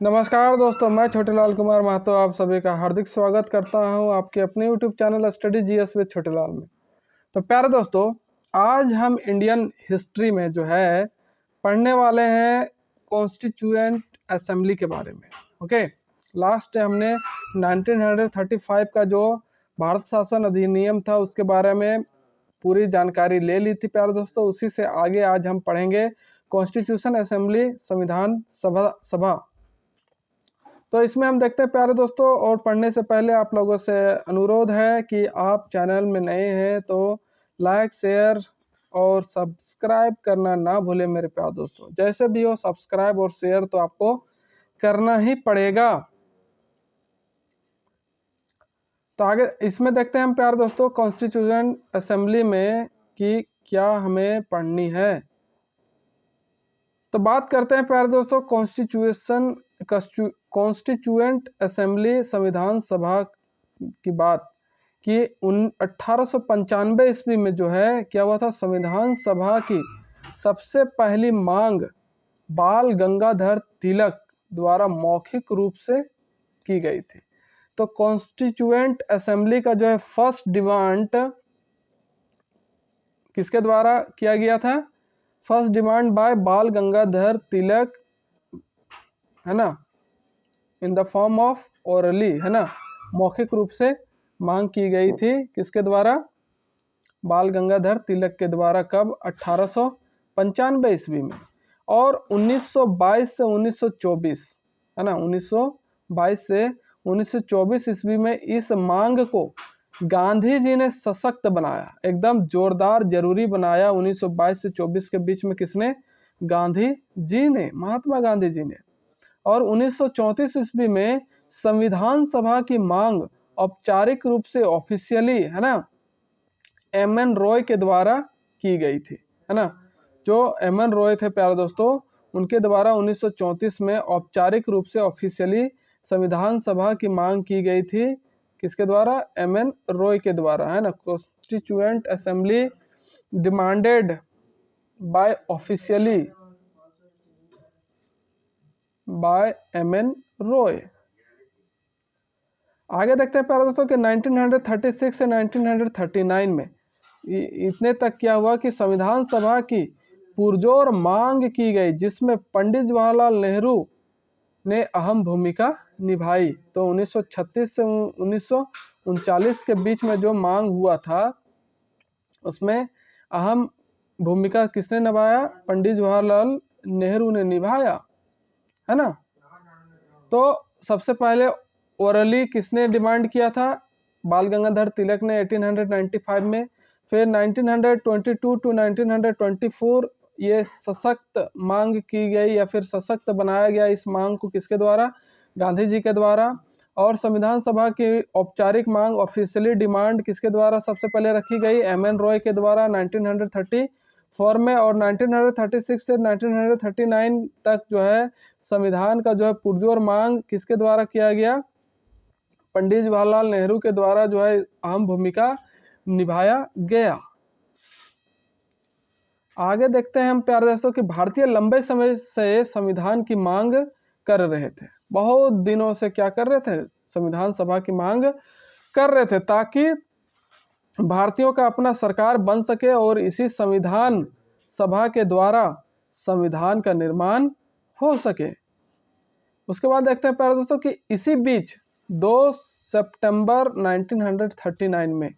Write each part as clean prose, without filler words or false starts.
नमस्कार दोस्तों, मैं छोटेलाल कुमार महतो आप सभी का हार्दिक स्वागत करता हूं आपके अपने YouTube channel study GS with Chhotelal में। तो प्यारे दोस्तों, आज हम इंडियन हिस्ट्री में जो है पढ़ने वाले हैं कॉन्स्टिट्यूएंट असेंबली के बारे में। ओके, लास्ट हमने 1935 का जो भारत शासन अधिनियम था उसके बारे में पूरी जानकारी ले ली थी प्यारे दोस्तों। उसी से आगे आज हम पढ़ेंगे कॉन्स्टिट्यूशन असेंबली, संविधान सभा। तो इसमें हम देखते हैं प्यारे दोस्तों, और पढ़ने से पहले आप लोगों से अनुरोध है कि आप चैनल में नए हैं तो लाइक, शेयर और सब्सक्राइब करना ना भूलें मेरे प्यारे दोस्तों। जैसे भी हो सब्सक्राइब और शेयर तो आपको करना ही पड़ेगा। तो आगे इसमें देखते हैं हम प्यारे दोस्तों कॉन्स्टिट्यूशन असेंबली में कि क्या हमें पढ़नी है। तो बात करते हैं प्यारे दोस्तों कॉन्स्टिट्यूएंट असेंबली, संविधान सभा की बात कि 1895 ईस्वी में जो है क्या हुआ था, संविधान सभा की सबसे पहली मांग बाल गंगाधर तिलक द्वारा मौखिक रूप से की गई थी। तो कॉन्स्टिट्यूएंट असेंबली का जो है फर्स्ट डिमांड किसके द्वारा किया गया था? फर्स्ट डिमांड बाय बाल गंगाधर तिलक, है ना, in the form of orally, है ना, मौखिक रूप से मांग की गई थी। किसके द्वारा? बाल गंगाधर तिलक के द्वारा। कब? 1895 ईस्वी में। और 1922 से 1924, है ना, 1922 से 1924 ईस्वी में इस मांग को गांधी जी ने सशक्त बनाया, एकदम जोरदार जरूरी बनाया। 1922 से 24 के बीच में किसने? गांधी जी ने, महात्मा गांधी जी ने। और 1934 ईस्वी में संविधान सभा की मांग औपचारिक रूप से ऑफिशियली, है ना, एम.एन. रॉय के द्वारा की गई थी, है ना। जो एम.एन. रॉय थे प्यारे दोस्तों, उनके द्वारा 1934 में औपचारिक रूप से ऑफिशियली संविधान सभा की मांग की गई थी। किसके द्वारा? एम.एन. रॉय के द्वारा, है ना। Constituent assembly demanded by officially by M N. Roy. आगे देखते हैं प्यारे दोस्तों कि 1936 से 1939 में इतने तक क्या हुआ कि संविधान सभा की पुरजोर मांग की गई, जिसमें पंडित जवाहरलाल नेहरू ने अहम भूमिका निभाई। तो 1936 से 1939 के बीच में जो मांग हुआ था उसमें अहम भूमिका किसने निभाया? पंडित जवाहरलाल नेहरू ने निभाया, है ना। तो सबसे पहले ओरली किसने डिमांड किया था? बाल गंगाधर तिलक ने 1895 में। फिर 1922 टू 1924 ये सशक्त मांग की गई या फिर सशक्त बनाया गया इस मांग को। किसके द्वारा? गांधी जी के द्वारा। और संविधान सभा की औपचारिक मांग ऑफिशियली डिमांड किसके द्वारा सबसे पहले रखी गई? एम.एन. रॉय के द्वारा 1934 में। और 1936 से 1939 तक जो है संविधान का जो है पुरजोर मांग किसके द्वारा किया गया? पंडित जवाहरलाल नेहरू के द्वारा जो है अहम भूमिका निभाया गया। आगे देखते हैं हम प्यारे दोस्तों कि भारतीय लंबे समय से संविधान की मांग कर रहे थे। बहुत दिनों से क्या कर रहे थे? संविधान सभा की मांग कर रहे थे, ताकि भारतीयों का अपना सरकार बन सके और इसी संविधान सभा के द्वारा संविधान का निर्माण हो सके। उसके बाद देखते हैं प्यारे दोस्तों कि इसी बीच 2 सितंबर 1939 में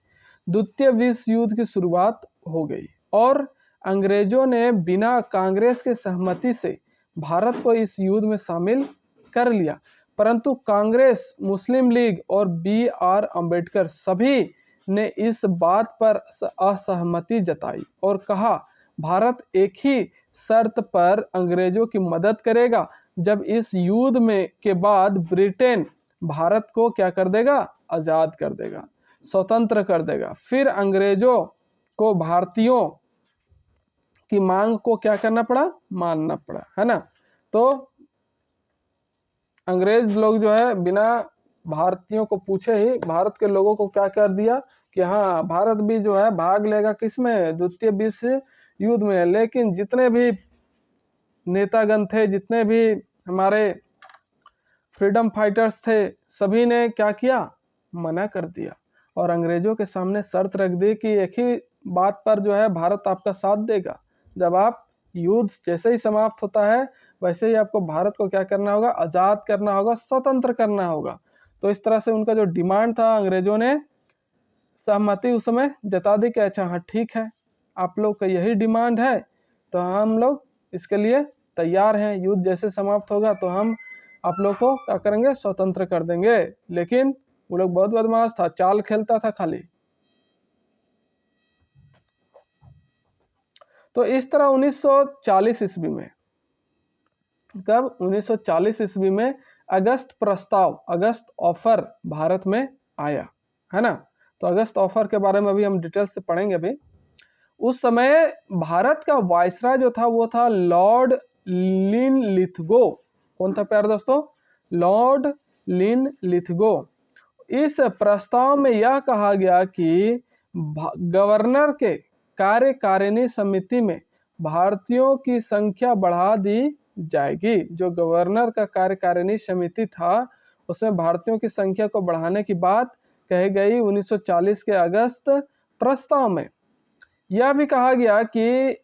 द्वितीय विश्व युद्ध की शुरुआत हो गई और अंग्रेजों ने बिना कांग्रेस के सहमति से भारत को इस युद्ध में शामिल कर लिया। परंतु कांग्रेस, मुस्लिम लीग और बी.आर. अम्बेडकर सभी ने इस बात पर असहमति जताई और कहा भारत एक ही शर्त पर अंग्रेजों की मदद करेगा, जब इस युद्ध में के बाद ब्रिटेन भारत को क्या कर देगा? आजाद कर देगा, स्वतंत्र कर देगा। फिर अंग्रेजों को भारतीयों की मांग को क्या करना पड़ा? मानना पड़ा, है ना। तो अंग्रेज लोग जो है बिना भारतीयों को पूछे ही भारत के लोगों को क्या कर दिया कि हाँ, भारत भी जो है भाग लेगा किसमें? द्वितीय विश्व युद्ध में। लेकिन जितने भी नेतागण थे, जितने भी हमारे फ्रीडम फाइटर्स थे, सभी ने क्या किया, मना कर दिया और अंग्रेजों के सामने शर्त रख दी कि एक ही बात पर जो है भारत आपका साथ देगा, जब आप युद्ध जैसे ही समाप्त होता है वैसे ही आपको भारत को क्या करना होगा, आज़ाद करना होगा, स्वतंत्र करना होगा। तो इस तरह से उनका जो डिमांड था, अंग्रेजों ने सहमति उस समय जता दी कि अच्छा हाँ ठीक है, आप लोग का यही डिमांड है तो हम लोग इसके लिए तैयार हैं, युद्ध जैसे समाप्त होगा तो हम आप लोग को क्या करेंगे, स्वतंत्र कर देंगे। लेकिन वो लोग बहुत बदमाश था, चाल खेलता था खाली। तो इस तरह 1940 ईस्वी में, कब 1940 ईस्वी में अगस्त प्रस्ताव, अगस्त ऑफर भारत में आया, है ना। तो अगस्त ऑफर के बारे में अभी हम डिटेल से पढ़ेंगे। अभी उस समय भारत का वायसराय जो था वो था लॉर्ड लिनलिथगो। कौन था प्यारे दोस्तों, लॉर्ड लिनलिथगो। इस प्रस्ताव में यह कहा गया कि गवर्नर के कार्यकारिणी समिति में भारतीयों की संख्या बढ़ा दी जाएगी। जो गवर्नर का कार्यकारिणी समिति था उसमें भारतीयों की संख्या को बढ़ाने की बात कही गई 1940 के अगस्त प्रस्ताव में। यह भी कहा गया कि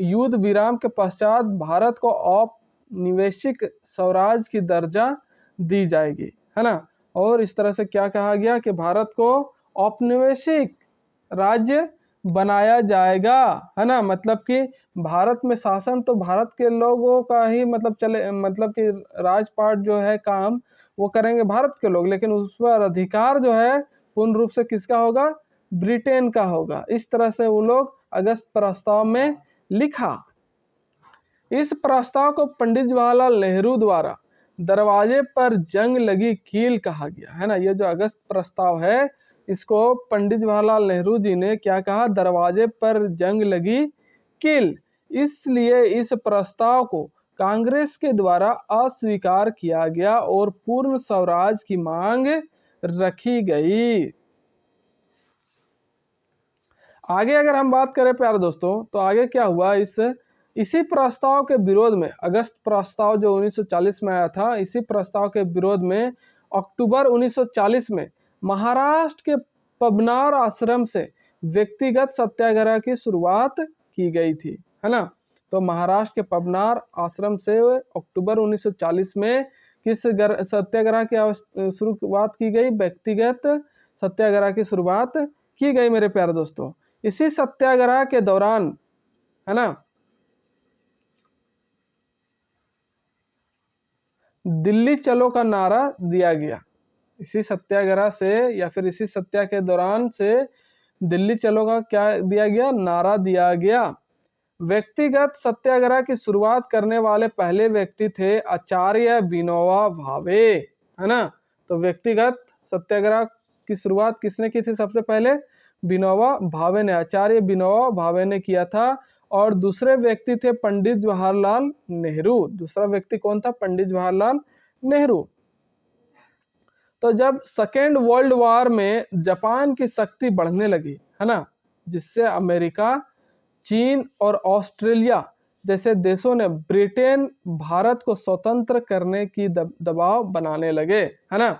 युद्ध विराम के पश्चात भारत को औपनिवेशिक स्वराज की दर्जा दी जाएगी, है ना। और इस तरह से क्या कहा गया कि भारत को औपनिवेशिक राज्य बनाया जाएगा, है ना। मतलब कि भारत में शासन तो भारत के लोगों का ही मतलब चले, मतलब कि राजपाट जो है काम वो करेंगे भारत के लोग, लेकिन उस पर अधिकार जो है पूर्ण रूप से किसका होगा, ब्रिटेन का होगा। इस तरह से वो लोग अगस्त प्रस्ताव में लिखा। इस प्रस्ताव को पंडित जवाहरलाल नेहरू द्वारा दरवाजे पर जंग लगी कील कहा गया, है ना। ये जो अगस्त प्रस्ताव है इसको पंडित जवाहरलाल नेहरू जी ने क्या कहा, दरवाजे पर जंग लगी कील। इसलिए इस प्रस्ताव को कांग्रेस के द्वारा अस्वीकार किया गया और पूर्ण स्वराज की मांग रखी गई। आगे अगर हम बात करें प्यारे दोस्तों तो आगे क्या हुआ, इसी प्रस्ताव के विरोध में, अगस्त प्रस्ताव जो 1940 में आया था, इसी प्रस्ताव के विरोध में अक्टूबर 1940 में महाराष्ट्र के पबनार आश्रम से व्यक्तिगत सत्याग्रह की शुरुआत की गई थी, है ना। तो महाराष्ट्र के पबनार आश्रम से अक्टूबर 1940 में किस सत्याग्रह की शुरुआत की गई, व्यक्तिगत सत्याग्रह की शुरुआत की गई मेरे प्यारे दोस्तों। इसी सत्याग्रह के दौरान, है ना, दिल्ली चलो का नारा दिया गया। इसी सत्याग्रह से या फिर इसी सत्या के दौरान से दिल्ली चलो का क्या दिया गया, नारा दिया गया। व्यक्तिगत सत्याग्रह की शुरुआत करने वाले पहले व्यक्ति थे आचार्य विनोबा भावे, है ना। तो व्यक्तिगत सत्याग्रह की शुरुआत किसने की थी, सबसे पहले विनोबा भावे ने, आचार्य विनोबा भावे ने किया था। और दूसरे व्यक्ति थे पंडित जवाहरलाल नेहरू। दूसरा व्यक्ति कौन था, पंडित जवाहरलाल नेहरू। तो जब सेकेंड वर्ल्ड वॉर में जापान की शक्ति बढ़ने लगी, है ना, जिससे अमेरिका, चीन और ऑस्ट्रेलिया जैसे देशों ने ब्रिटेन भारत को स्वतंत्र करने की दबाव बनाने लगे, है ना।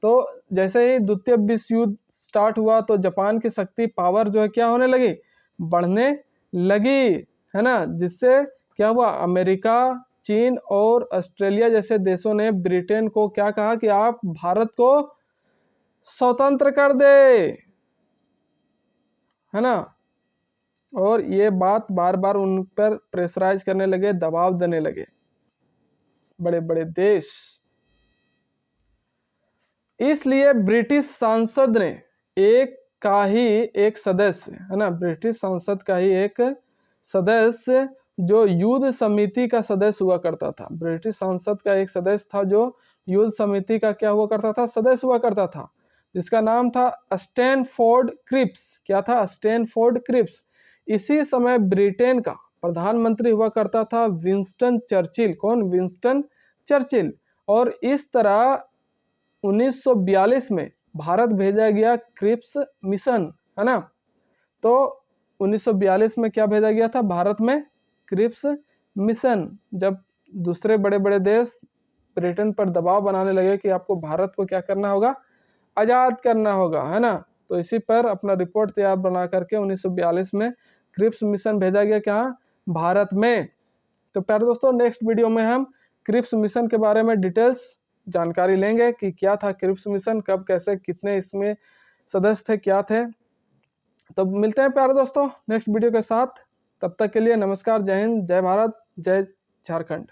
तो जैसे ही द्वितीय विश्व युद्ध स्टार्ट हुआ तो जापान की शक्ति पावर जो है क्या होने लगी, बढ़ने लगी, है ना। जिससे क्या हुआ, अमेरिका, चीन और ऑस्ट्रेलिया जैसे देशों ने ब्रिटेन को क्या कहा कि आप भारत को स्वतंत्र कर दे, है ना। और ये बात बार बार उन पर प्रेशराइज करने लगे, दबाव देने लगे बड़े बड़े देश। इसलिए ब्रिटिश संसद ने एक सदस्य, है ना, ब्रिटिश संसद का ही एक सदस्य जो युद्ध समिति का सदस्य हुआ करता था। ब्रिटिश संसद का एक सदस्य था जो युद्ध समिति का क्या हुआ करता था, सदस्य हुआ करता था, जिसका नाम था स्टैनफोर्ड क्रिप्स। क्या था, स्टैनफोर्ड क्रिप्स। इसी समय ब्रिटेन का प्रधानमंत्री हुआ करता था विंस्टन चर्चिल। कौन, विंस्टन चर्चिल। और इस तरह 1942 में भारत भेजा गया क्रिप्स मिशन, है ना। तो 1942 में क्या भेजा गया था भारत में, क्रिप्स मिशन। जब दूसरे बड़े बड़े देश ब्रिटेन पर दबाव बनाने लगे कि आपको भारत को क्या करना होगा, आज़ाद करना होगा, है ना। तो इसी पर अपना रिपोर्ट तैयार बना करके 1942 में क्रिप्स मिशन भेजा गया क्या, भारत में। तो प्यारे दोस्तों, नेक्स्ट वीडियो में हम क्रिप्स मिशन के बारे में डिटेल्स जानकारी लेंगे कि क्या था क्रिप्स मिशन, कब, कैसे, कितने इसमें सदस्य थे, क्या थे। तो मिलते हैं प्यारे दोस्तों नेक्स्ट वीडियो के साथ। तब तक के लिए नमस्कार, जय हिंद, जय भारत, जय झारखंड।